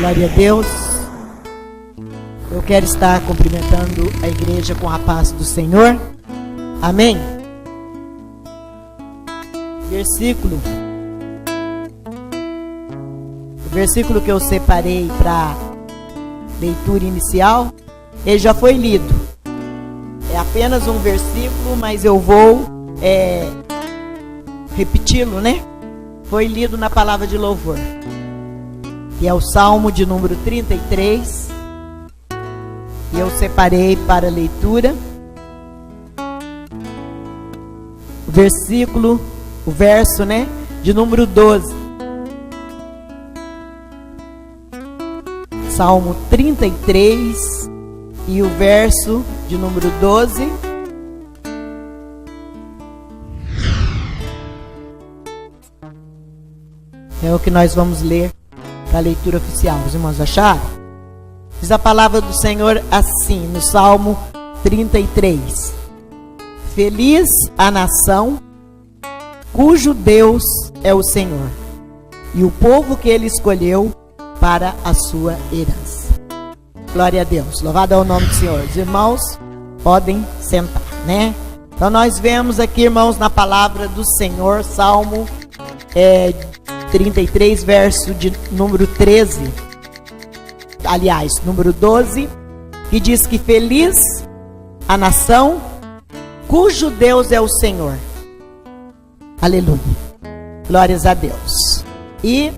Glória a Deus. Eu quero estar cumprimentando a igreja com a paz do Senhor. Amém. O versículo que eu separei para leitura inicial, ele já foi lido. É apenas um versículo, mas eu vou repeti-lo, né? Foi lido na palavra de louvor. E é o Salmo de número 33. E eu separei para leitura o verso, né? De número 12. Salmo 33 e o verso de número 12. É o que nós vamos ler para a leitura oficial. Os irmãos acharam? Diz a palavra do Senhor assim, no Salmo 33. Feliz a nação cujo Deus é o Senhor, e o povo que ele escolheu para a sua herança. Glória a Deus. Louvado é o nome do Senhor. Os irmãos podem sentar, né? Então nós vemos aqui, irmãos, na palavra do Senhor, Salmo 33, verso de número 13. Aliás, número 12, que diz que feliz a nação cujo Deus é o Senhor. Aleluia. Glórias a Deus. E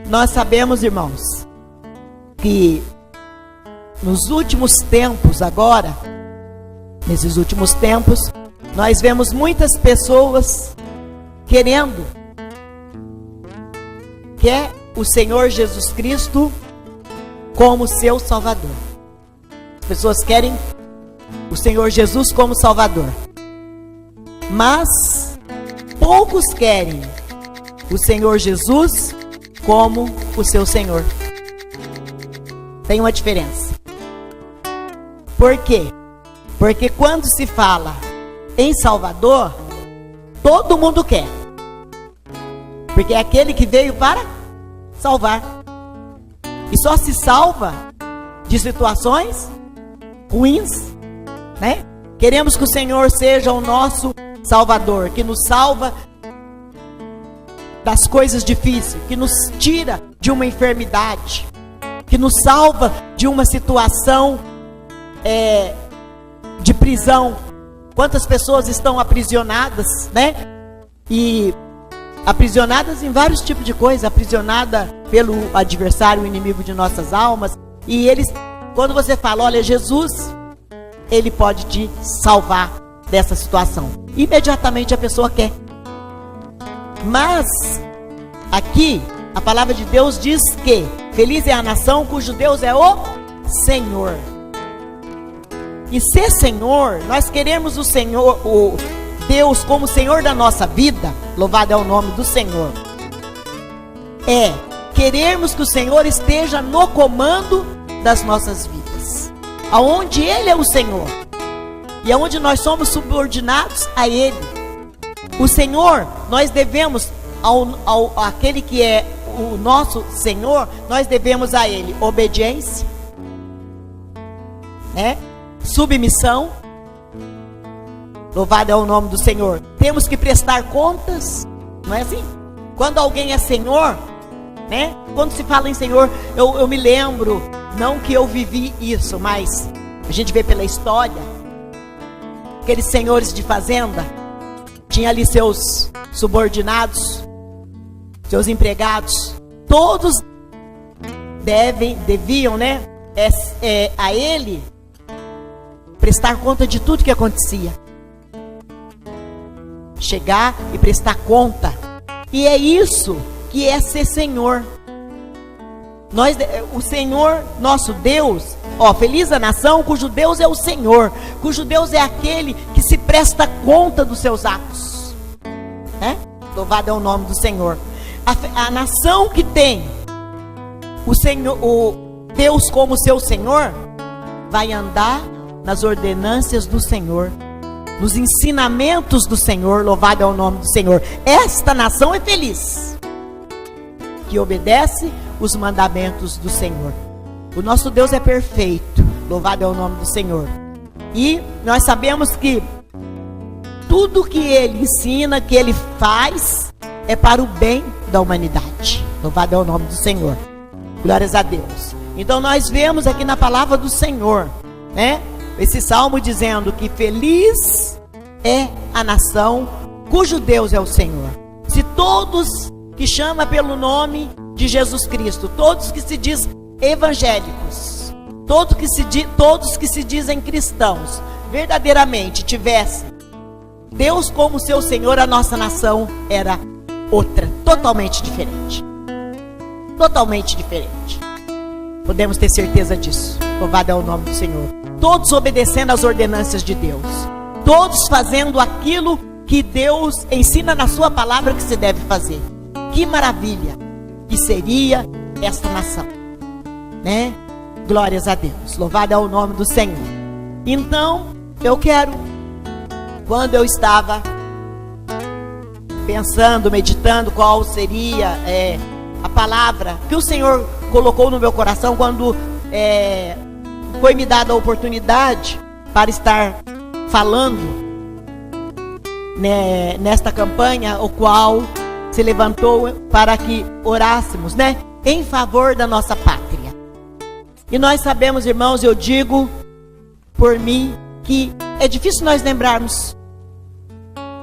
nós sabemos, irmãos, que nos últimos tempos agora, nesses últimos tempos, nós vemos muitas pessoas querendo o Senhor Jesus Cristo como seu Salvador. As pessoas querem o Senhor Jesus como Salvador, mas poucos querem o Senhor Jesus como o seu Senhor. Tem uma diferença. Por quê? Porque quando se fala em Salvador, todo mundo quer. Porque é aquele que veio para salvar. E só se salva de situações ruins, né? Queremos que o Senhor seja o nosso Salvador, que nos salva das coisas difíceis, que nos tira de uma enfermidade, que nos salva de uma situação de prisão. Quantas pessoas estão aprisionadas, né? E aprisionadas em vários tipos de coisas, aprisionada pelo adversário, o inimigo de nossas almas. E eles, quando você fala, olha, Jesus, ele pode te salvar dessa situação, imediatamente a pessoa quer. Mas aqui a palavra de Deus diz que feliz é a nação cujo Deus é o Senhor. E ser Senhor, nós queremos o Senhor, o Deus como Senhor da nossa vida. Louvado é o nome do Senhor. Queremos que o Senhor esteja no comando das nossas vidas, aonde Ele é o Senhor e aonde nós somos subordinados a Ele. O Senhor, nós devemos aquele que é o nosso Senhor, nós devemos a Ele obediência, submissão. Louvado é o nome do Senhor. Temos que prestar contas, não é assim? Quando alguém é Senhor, né? Quando se fala em Senhor, eu me lembro, não que eu vivi isso, mas a gente vê pela história, aqueles senhores de fazenda, tinha ali seus subordinados, seus empregados, todos deviam, né? A ele prestar conta de tudo que acontecia. Chegar e prestar conta. E é isso que é ser Senhor. O Senhor, nosso Deus, feliz a nação cujo Deus é o Senhor, cujo Deus é aquele que se presta conta dos seus atos, né? Louvado é o nome do Senhor. A nação que tem o Senhor, o Deus como seu Senhor, vai andar nas ordenâncias do Senhor, nos ensinamentos do Senhor. Louvado é o nome do Senhor. Esta nação é feliz, que obedece os mandamentos do Senhor. O nosso Deus é perfeito, louvado é o nome do Senhor. E nós sabemos que tudo que Ele ensina, que Ele faz, é para o bem da humanidade. Louvado é o nome do Senhor. Glórias a Deus. Então nós vemos aqui na palavra do Senhor, né, esse salmo dizendo que feliz é a nação cujo Deus é o Senhor. Se todos que chamam pelo nome de Jesus Cristo, todos que se dizem evangélicos, todos que se dizem cristãos, verdadeiramente tivessem Deus como seu Senhor, a nossa nação era outra, totalmente diferente. Totalmente diferente. Podemos ter certeza disso. Louvado é o nome do Senhor. Todos obedecendo às ordenanças de Deus. Todos fazendo aquilo que Deus ensina na sua palavra que se deve fazer. Que maravilha que seria esta nação, né? Glórias a Deus. Louvado é o nome do Senhor. Então, eu quero, quando eu estava pensando, meditando qual seria a palavra que o Senhor colocou no meu coração quando foi me dada a oportunidade para estar falando, né, nesta campanha, o qual se levantou para que orássemos, né, em favor da nossa pátria. E nós sabemos, irmãos, eu digo por mim, que é difícil nós lembrarmos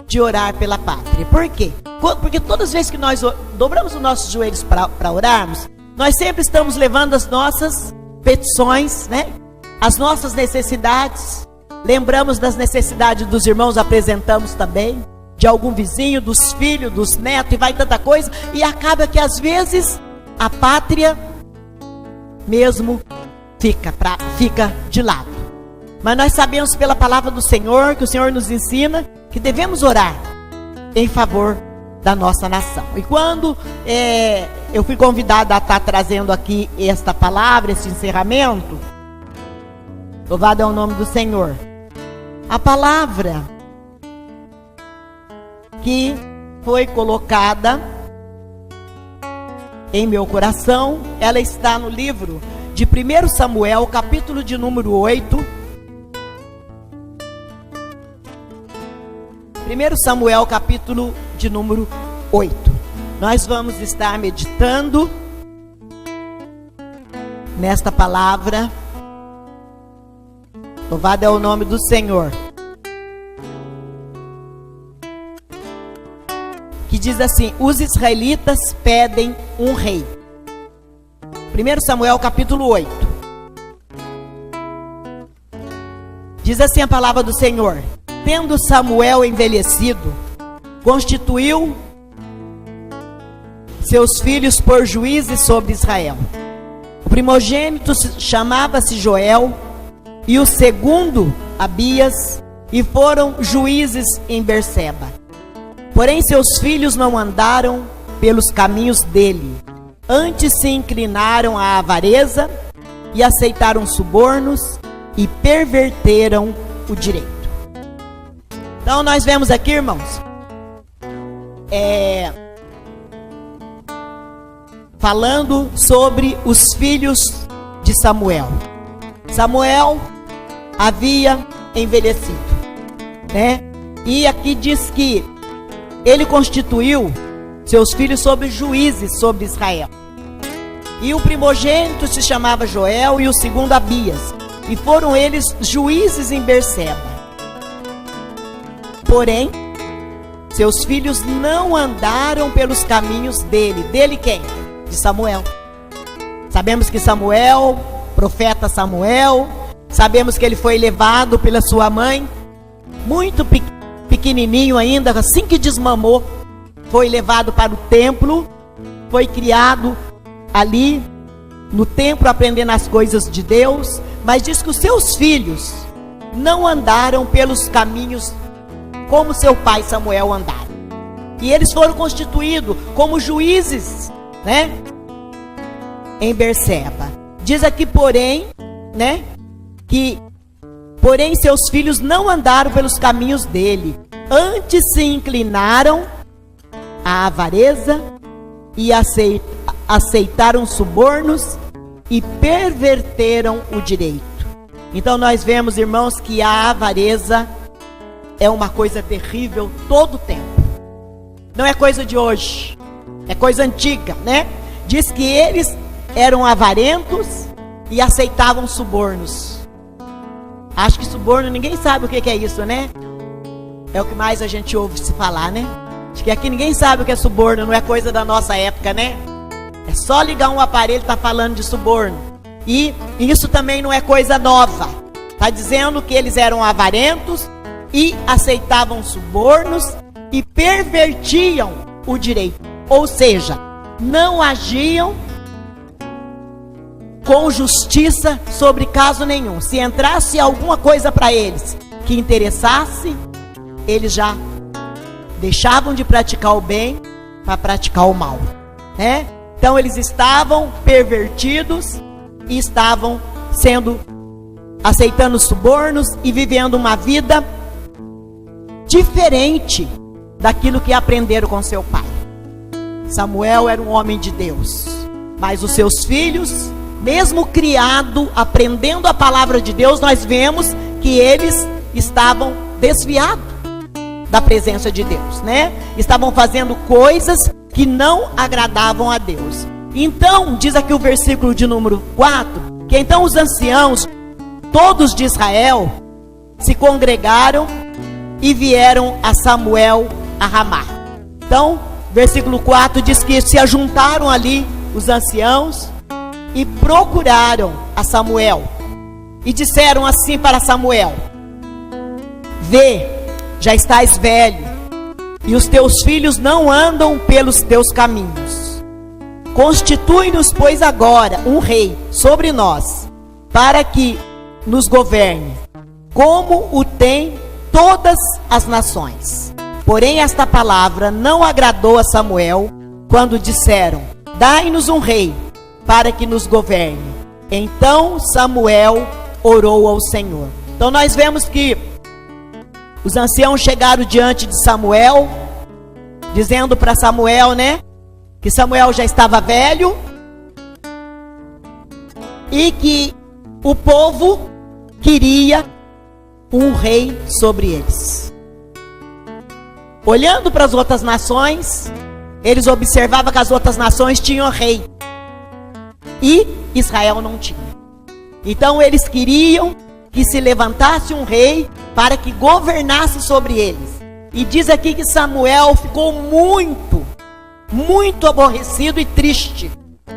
de orar pela pátria. Por quê? Porque todas as vezes que nós dobramos os nossos joelhos para orarmos, nós sempre estamos levando as nossas petições, né? As nossas necessidades. Lembramos das necessidades dos irmãos, apresentamos também, de algum vizinho, dos filhos, dos netos, e vai tanta coisa, e acaba que às vezes a pátria mesmo fica de lado. Mas nós sabemos pela palavra do Senhor, que o Senhor nos ensina, que devemos orar em favor da nossa nação. E quando eu fui convidada a estar trazendo aqui esta palavra, esse encerramento, louvado é o nome do Senhor. A palavra que foi colocada em meu coração, ela está no livro de 1 Samuel, capítulo de número 8. 1 Samuel, capítulo de número 8. Nós vamos estar meditando nesta palavra. Louvado é o nome do Senhor. Que diz assim: os israelitas pedem um rei. 1 Samuel, capítulo 8. Diz assim a palavra do Senhor: tendo Samuel envelhecido, constituiu seus filhos por juízes sobre Israel. O primogênito chamava-se Joel, e o segundo Abias, e foram juízes em Berseba. Porém seus filhos não andaram pelos caminhos dele, antes se inclinaram à avareza, e aceitaram subornos, e perverteram o direito. Então nós vemos aqui, irmãos, falando sobre os filhos de Samuel. Samuel havia envelhecido, né? E aqui diz que ele constituiu seus filhos sobre juízes sobre Israel. E o primogênito se chamava Joel, e o segundo Abias, e foram eles juízes em Berseba. Porém, seus filhos não andaram pelos caminhos dele. Dele quem? De Samuel. Sabemos que Samuel, profeta Samuel, sabemos que ele foi levado pela sua mãe, muito pequenininho ainda, assim que desmamou, foi levado para o templo, foi criado ali no templo, aprendendo as coisas de Deus. Mas diz que os seus filhos não andaram pelos caminhos como seu pai Samuel andava. E eles foram constituídos como juízes, né, em Berseba. Diz aqui, porém, né, que porém seus filhos não andaram pelos caminhos dele, antes se inclinaram à avareza e aceitaram subornos e perverteram o direito. Então nós vemos, irmãos, que a avareza é uma coisa terrível todo o tempo. Não é coisa de hoje, é coisa antiga, né? Diz que eles eram avarentos e aceitavam subornos. Acho que suborno, ninguém sabe o que é isso, né? É o que mais a gente ouve se falar, né? Acho que aqui ninguém sabe o que é suborno, não é coisa da nossa época, né? É só ligar um aparelho e tá falando de suborno. E isso também não é coisa nova. Está dizendo que eles eram avarentos e aceitavam subornos e pervertiam o direito. Ou seja, não agiam com justiça sobre caso nenhum. Se entrasse alguma coisa para eles que interessasse, eles já deixavam de praticar o bem para praticar o mal, né? Então eles estavam pervertidos e estavam aceitando subornos e vivendo uma vida diferente daquilo que aprenderam com seu pai. Samuel era um homem de Deus, mas os seus filhos, mesmo criado, aprendendo a palavra de Deus, nós vemos que eles estavam desviados da presença de Deus, né? Estavam fazendo coisas que não agradavam a Deus. Então, diz aqui o versículo de número 4, que então os anciãos, todos de Israel, se congregaram e vieram a Samuel a Ramá. Então, versículo 4 diz que se ajuntaram ali os anciãos e procuraram a Samuel. E disseram assim para Samuel: vê, já estás velho, e os teus filhos não andam pelos teus caminhos. Constitui-nos, pois, agora um rei sobre nós, para que nos governe, como o tem todas as nações. Porém, esta palavra não agradou a Samuel, quando disseram: dai-nos um rei, para que nos governe. Então Samuel orou ao Senhor. Então nós vemos que os anciãos chegaram diante de Samuel, dizendo para Samuel, né, que Samuel já estava velho e que o povo queria um rei sobre eles. Olhando para as outras nações, eles observavam que as outras nações tinham rei e Israel não tinha. Então eles queriam que se levantasse um rei para que governasse sobre eles. E diz aqui que Samuel ficou muito aborrecido e triste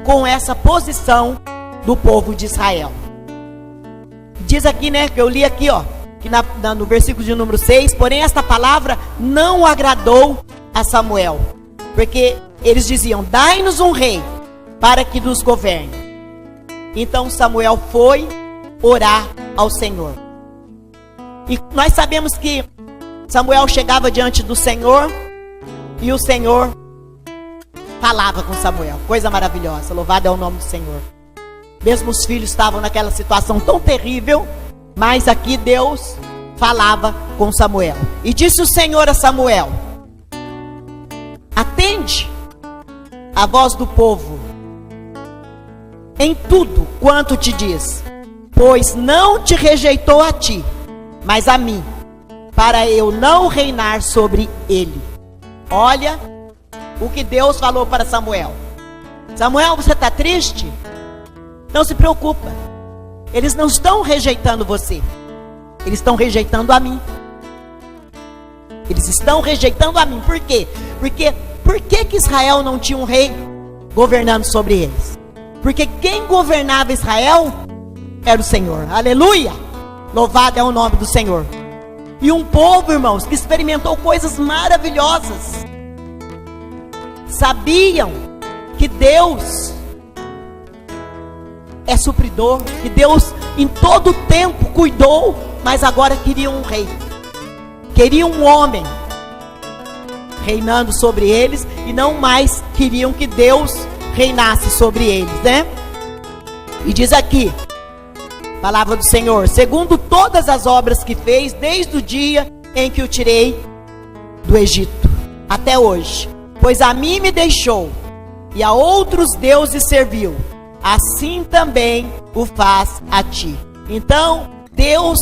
com essa posição do povo de Israel. Diz aqui, né, que eu li aqui, ó, que no versículo de número 6, porém esta palavra não agradou a Samuel, porque eles diziam: dai-nos um rei para que nos governe. Então Samuel foi orar ao Senhor. E nós sabemos que Samuel chegava diante do Senhor e o Senhor falava com Samuel. Coisa maravilhosa, louvado é o nome do Senhor. Mesmo os filhos estavam naquela situação tão terrível, mas aqui Deus falava com Samuel. E disse o Senhor a Samuel: atende a voz do povo em tudo quanto te diz, pois não te rejeitou a ti, mas a mim, para eu não reinar sobre ele. Olha o que Deus falou para Samuel. Samuel, você está triste? Não se preocupa. Eles não estão rejeitando você. Eles estão rejeitando a mim. Eles estão rejeitando a mim. Por quê? Porque por que Israel não tinha um rei governando sobre eles? Porque quem governava Israel era o Senhor. Aleluia! Louvado é o nome do Senhor. E um povo, irmãos, que experimentou coisas maravilhosas. Sabiam que Deus é supridor, que Deus em todo tempo cuidou, mas agora queriam um rei. Queriam um homem reinando sobre eles e não mais queriam que Deus reinasse sobre eles, né? E diz aqui, palavra do Senhor: segundo todas as obras que fez desde o dia em que o tirei do Egito até hoje, pois a mim me deixou e a outros deuses serviu, assim também o faz a ti. Então, Deus,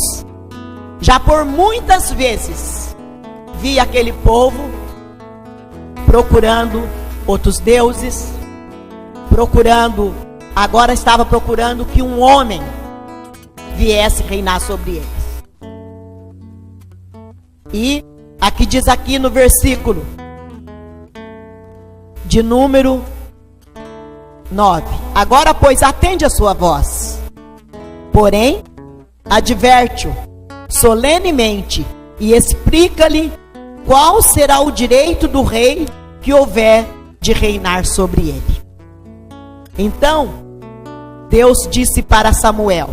já por muitas vezes, via aquele povo procurando outros deuses, agora estava procurando que um homem viesse reinar sobre eles. E aqui diz aqui no versículo de número 9: agora, pois, atende a sua voz, porém, adverte-o solenemente e explica-lhe qual será o direito do rei que houver de reinar sobre ele. Então, Deus disse para Samuel: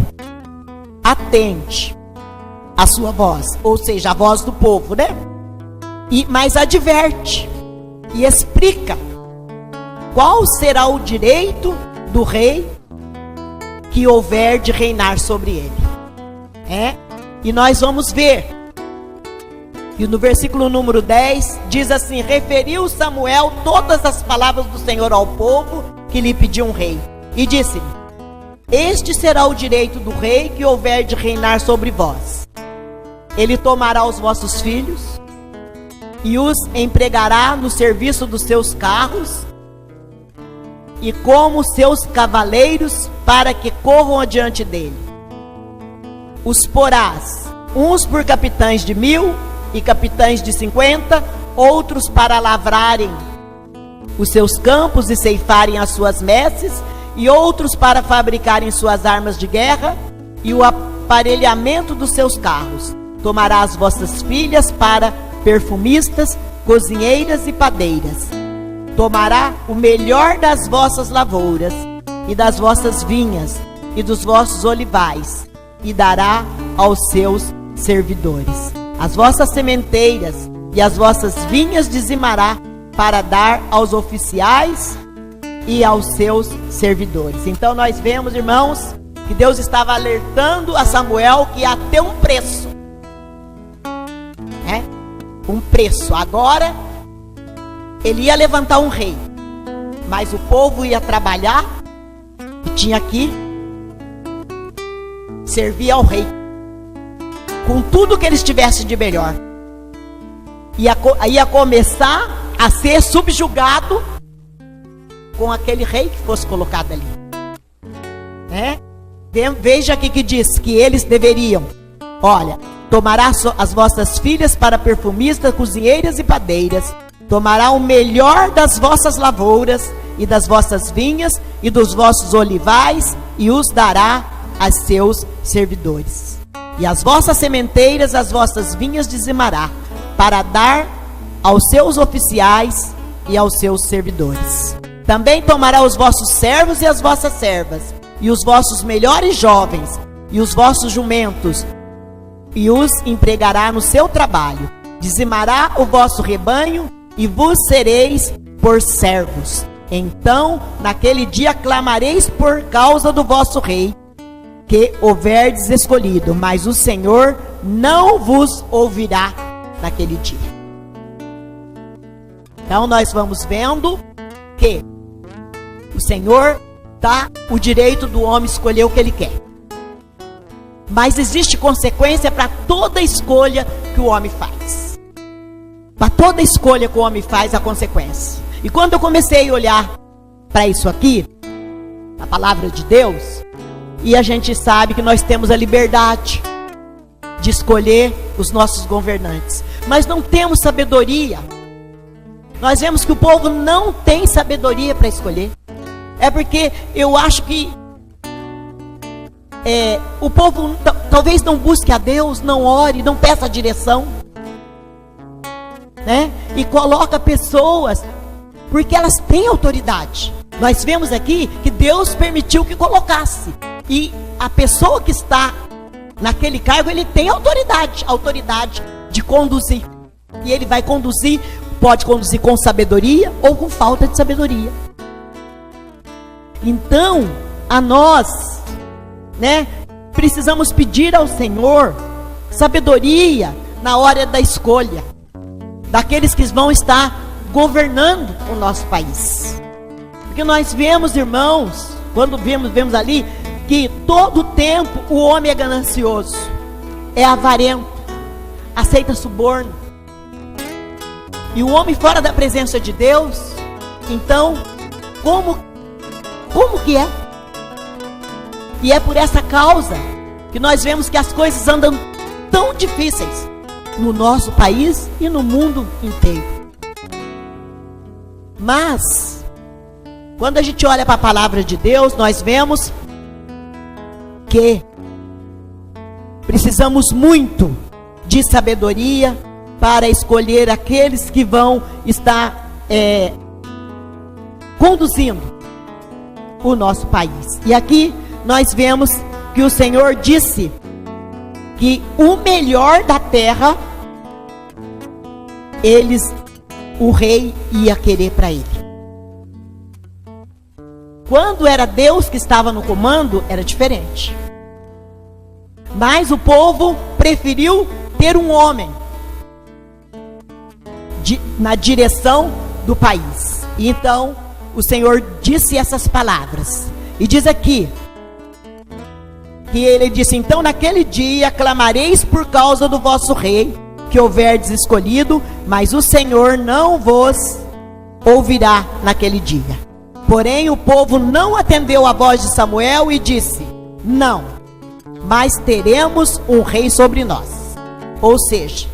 atende a sua voz, ou seja, a voz do povo, né? Mas adverte e explica qual será o direito do rei que houver de reinar sobre ele. E nós vamos ver. E no versículo número 10 diz assim: referiu Samuel todas as palavras do Senhor ao povo que lhe pediu um rei, e disse-lhe: este será o direito do rei que houver de reinar sobre vós. Ele tomará os vossos filhos e os empregará no serviço dos seus carros e como seus cavaleiros, para que corram adiante dele. Os porás, uns por capitães de 1000 e capitães de 50, outros para lavrarem os seus campos e ceifarem as suas messes, e outros para fabricarem suas armas de guerra e o aparelhamento dos seus carros. Tomará as vossas filhas para perfumistas, cozinheiras e padeiras. Tomará o melhor das vossas lavouras e das vossas vinhas e dos vossos olivais, e dará aos seus servidores. As vossas sementeiras e as vossas vinhas dizimará, para dar aos oficiais e aos seus servidores. Então nós vemos, irmãos, que Deus estava alertando a Samuel que ia ter um preço. Um preço. Agora ele ia levantar um rei, mas o povo ia trabalhar e tinha que servir ao rei com tudo que eles tivessem de melhor. Ia começar a ser subjugado com aquele rei que fosse colocado ali. Veja aqui que diz que eles deveriam, olha, tomará as vossas filhas para perfumistas, cozinheiras e padeiras, tomará o melhor das vossas lavouras e das vossas vinhas e dos vossos olivais, e os dará a seus servidores. E as vossas sementeiras, as vossas vinhas dizimará, para dar aos seus oficiais e aos seus servidores. Também tomará os vossos servos e as vossas servas, e os vossos melhores jovens, e os vossos jumentos, e os empregará no seu trabalho. Dizimará o vosso rebanho, e vos sereis por servos. Então, naquele dia clamareis por causa do vosso rei, que houverdes escolhido, mas o Senhor não vos ouvirá naquele dia. Então nós vamos vendo que o Senhor dá o direito do homem escolher o que ele quer, mas existe consequência para toda escolha que o homem faz. Para toda escolha que o homem faz, há consequência. E quando eu comecei a olhar para isso aqui, a palavra de Deus, e a gente sabe que nós temos a liberdade de escolher os nossos governantes, mas não temos sabedoria. Nós vemos que o povo não tem sabedoria para escolher. É porque eu acho que o povo talvez não busque a Deus, não ore, não peça direção, né? E coloca pessoas porque elas têm autoridade. Nós vemos aqui que Deus permitiu que colocasse, e a pessoa que está naquele cargo, ele tem autoridade de conduzir, e ele vai conduzir, pode conduzir com sabedoria ou com falta de sabedoria. Então, a nós, né, precisamos pedir ao Senhor sabedoria na hora da escolha daqueles que vão estar governando o nosso país. Porque nós vemos, irmãos, quando vemos ali, que todo o tempo o homem é ganancioso, é avarento, aceita suborno. E o homem fora da presença de Deus, então, como que é? E é por essa causa que nós vemos que as coisas andam tão difíceis no nosso país e no mundo inteiro. Mas, quando a gente olha para a palavra de Deus, nós vemos que precisamos muito de sabedoria para escolher aqueles que vão estar conduzindo o nosso país. E aqui nós vemos que o Senhor disse que o melhor da terra, o rei ia querer para ele. Quando era Deus que estava no comando, era diferente. Mas o povo preferiu ter um homem na direção do país. E então o Senhor disse essas palavras. E diz aqui que ele disse: então naquele dia clamareis por causa do vosso rei, que houverdes escolhido, mas o Senhor não vos ouvirá naquele dia. Porém o povo não atendeu a voz de Samuel e disse: não, mas teremos um rei sobre nós. Ou seja,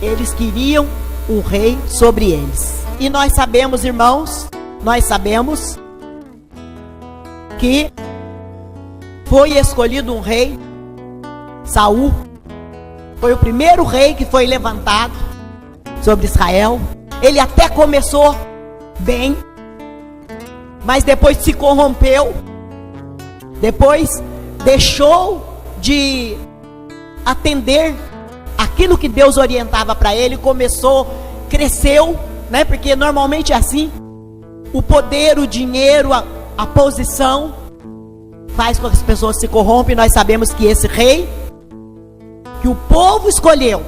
eles queriam um rei sobre eles. E nós sabemos, irmãos, que foi escolhido um rei. Saul foi o primeiro rei que foi levantado sobre Israel. Ele até começou bem, mas depois se corrompeu, depois deixou de atender aquilo que Deus orientava para ele, cresceu, né? Porque normalmente é assim, o poder, o dinheiro, a posição faz com que as pessoas se corrompem. Nós sabemos que esse rei que o povo escolheu,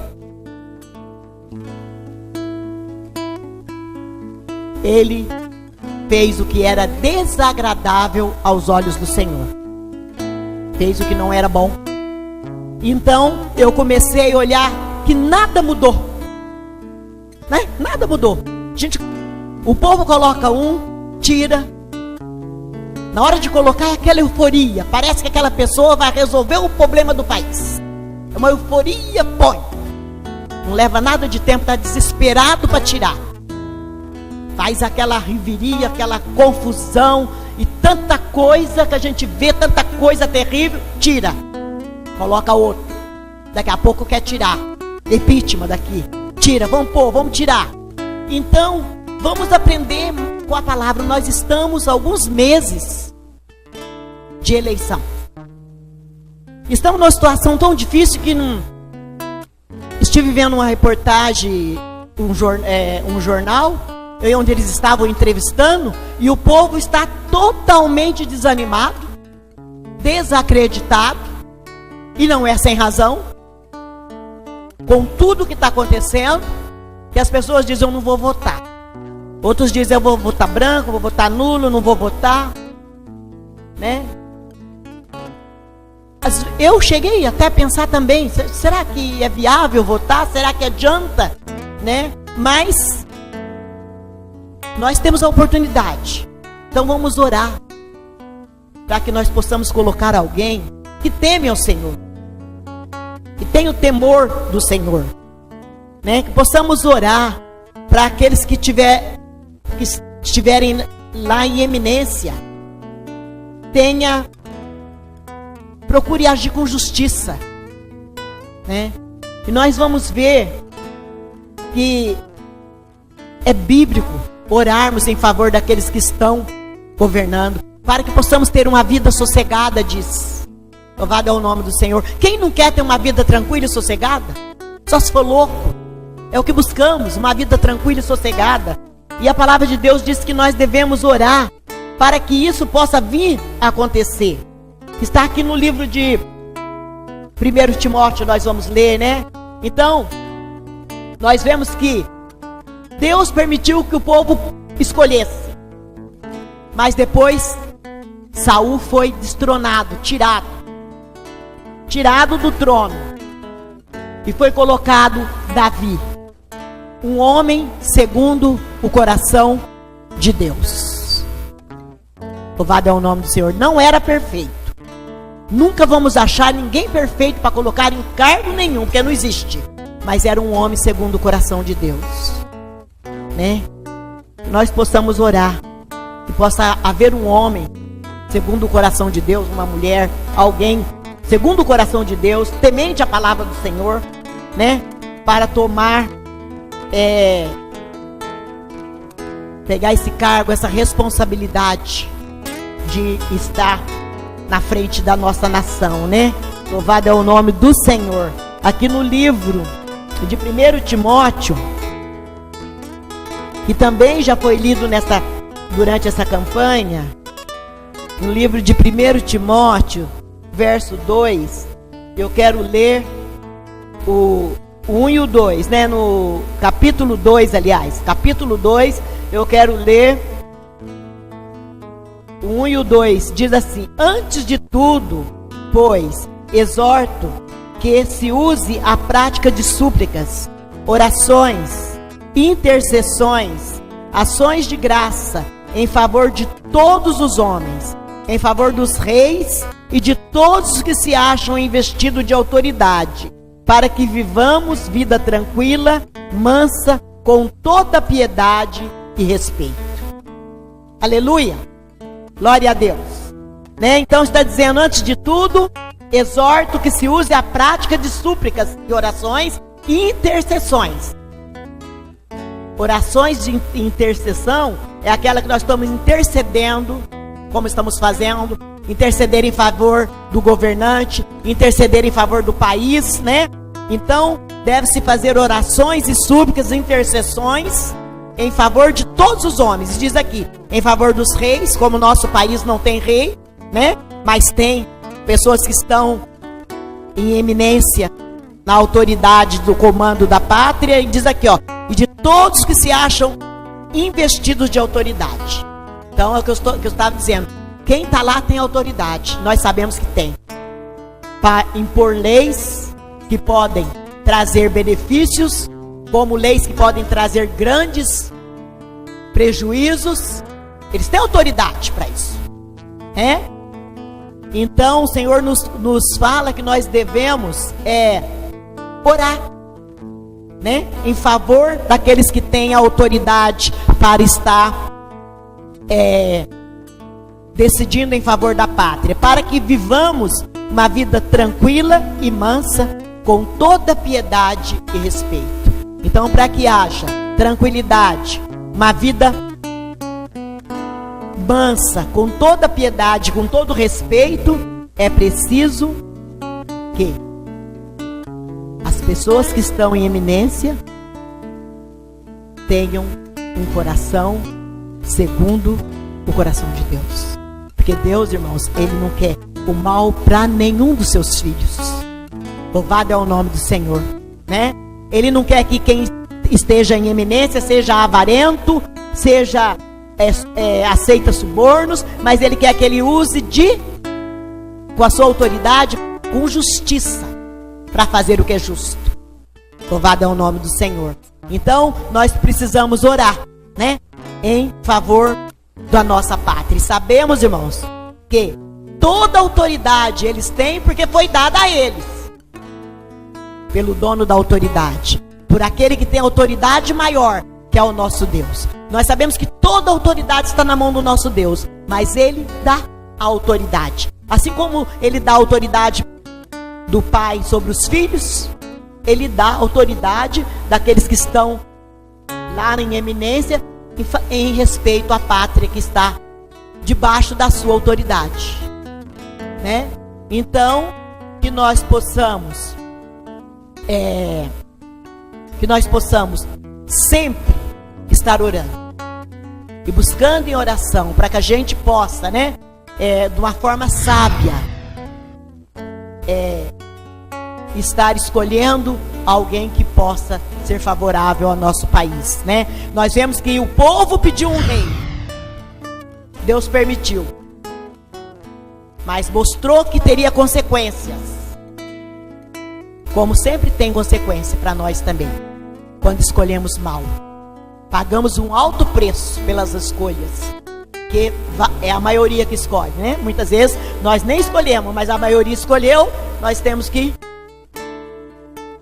ele fez o que era desagradável aos olhos do Senhor, fez o que não era bom. Então eu comecei a olhar que nada mudou, né? Nada mudou. O povo coloca tira. Na hora de colocar, é aquela euforia. Parece que aquela pessoa vai resolver o problema do país. É uma euforia, põe. Não leva nada de tempo, está desesperado para tirar. Faz aquela riveria, aquela confusão e tanta coisa que a gente vê, tanta coisa terrível, tira. Coloca outro. Daqui a pouco quer tirar. Impeachment daqui. Tira, vamos tirar. Então, vamos aprender com a palavra. Nós estamos há alguns meses de eleição. Estamos numa situação tão difícil que não... Estive vendo uma reportagem, um jornal, onde eles estavam entrevistando, e o povo está totalmente desanimado, desacreditado, e não é sem razão, com tudo que está acontecendo, que as pessoas dizem: eu não vou votar. Outros dizem: eu vou votar branco, vou votar nulo, não vou votar, né? Eu cheguei até a pensar também: será que é viável votar? Será que adianta, né? Mas nós temos a oportunidade. Então vamos orar para que nós possamos colocar alguém que teme ao Senhor, que tenha o temor do Senhor, né? Que possamos orar para aqueles que estiverem lá em eminência, procure agir com justiça, né? E nós vamos ver que é bíblico orarmos em favor daqueles que estão governando, para que possamos ter uma vida sossegada, diz. Louvado é o nome do Senhor. Quem não quer ter uma vida tranquila e sossegada? Só se for louco. É o que buscamos, uma vida tranquila e sossegada. E a palavra de Deus diz que nós devemos orar para que isso possa vir a acontecer. Está aqui no livro de 1 Timóteo, nós vamos ler, né? Então, nós vemos que Deus permitiu que o povo escolhesse. Mas depois Saul foi destronado, tirado do trono, e foi colocado Davi, um homem segundo o coração de Deus. Louvado é o nome do Senhor. Não era perfeito. Nunca vamos achar ninguém perfeito para colocar em cargo nenhum, porque não existe. Mas era um homem segundo o coração de Deus, né? Nós possamos orar e possa haver um homem segundo o coração de Deus, uma mulher, alguém segundo o coração de Deus, temente a palavra do Senhor, né? Para tomar, pegar esse cargo, essa responsabilidade de estar na frente da nossa nação, né? Louvado é o nome do Senhor. Aqui no livro de 1 Timóteo, que também já foi lido durante essa campanha, no livro de 1 Timóteo, verso 2, eu quero ler o 1 e o 2, né? No capítulo 2, aliás, capítulo 2, eu quero ler o 1 e o 2, diz assim: antes de tudo, pois, exorto que se use a prática de súplicas, orações, intercessões, ações de graça, em favor de todos os homens, em favor dos reis e de todos os que se acham investidos de autoridade, para que vivamos vida tranquila, mansa, com toda piedade e respeito. Aleluia! Glória a Deus, né? Então está dizendo, antes de tudo, exorto que se use a prática de súplicas e orações e intercessões. Orações de intercessão é aquela que nós estamos intercedendo, como estamos fazendo, interceder em favor do governante, interceder em favor do país, né? Então, deve-se fazer orações e súplicas e intercessões em favor de todos os homens. Diz aqui, em favor dos reis, como o nosso país não tem rei, né? Mas tem pessoas que estão em eminência na autoridade do comando da pátria. E diz aqui, ó, e de todos que se acham investidos de autoridade. Então é o que eu estava dizendo. Quem está lá tem autoridade. Nós sabemos que tem. Para impor leis que podem trazer benefícios, como leis que podem trazer grandes prejuízos. Eles têm autoridade para isso. Então o Senhor nos fala que nós devemos orar, né? Em favor daqueles que têm autoridade para estar decidindo em favor da pátria, para que vivamos uma vida tranquila e mansa, com toda piedade e respeito. Então, para que haja tranquilidade, uma vida mansa, com toda piedade, com todo respeito, é preciso que as pessoas que estão em eminência tenham um coração segundo o coração de Deus. Porque Deus, irmãos, Ele não quer o mal para nenhum dos seus filhos. Louvado é o nome do Senhor, né? Ele não quer que quem esteja em eminência seja avarento, seja aceita subornos, mas Ele quer que ele use com a sua autoridade, com justiça, para fazer o que é justo. Louvado é o nome do Senhor. Então, nós precisamos orar, né? Em favor da nossa pátria. E sabemos, irmãos, que toda autoridade eles têm porque foi dada a eles. Pelo dono da autoridade. Por aquele que tem autoridade maior, que é o nosso Deus. Nós sabemos que toda autoridade está na mão do nosso Deus. Mas Ele dá a autoridade. Assim como Ele dá a autoridade do pai sobre os filhos, Ele dá a autoridade daqueles que estão lá em eminência em respeito à pátria que está debaixo da sua autoridade, né? Então, que nós possamos sempre estar orando e buscando em oração, para que a gente possa, né, de uma forma sábia, estar escolhendo alguém que possa ser favorável ao nosso país, né? Nós vemos que o povo pediu um rei, Deus permitiu. Mas mostrou que teria consequências. Como sempre tem consequência para nós também. Quando escolhemos mal. Pagamos um alto preço pelas escolhas. Que é a maioria que escolhe, né? Muitas vezes nós nem escolhemos, mas a maioria escolheu. Nós temos que...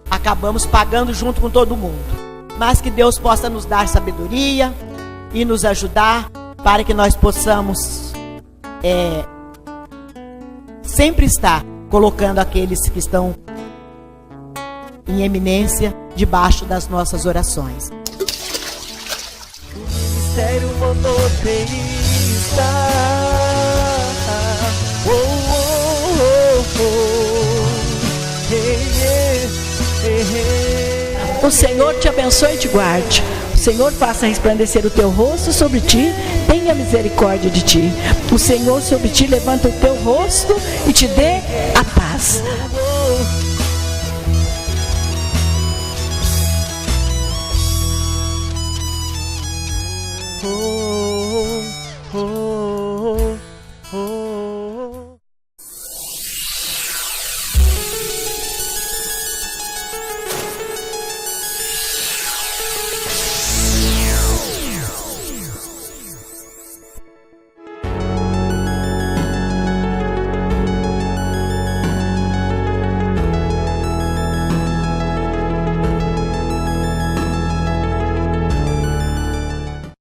acabamos pagando junto com todo mundo. Mas que Deus possa nos dar sabedoria e nos ajudar para que nós possamos sempre estar colocando aqueles que estão em eminência debaixo das nossas orações. Ministério monoteísta. Oh, oh, oh, oh. Hey, yeah, hey, hey. O Senhor te abençoe e te guarde. O Senhor faça resplandecer o teu rosto sobre ti, tenha misericórdia de ti. O Senhor sobre ti levanta o teu rosto e te dê a paz. Oh, oh, oh.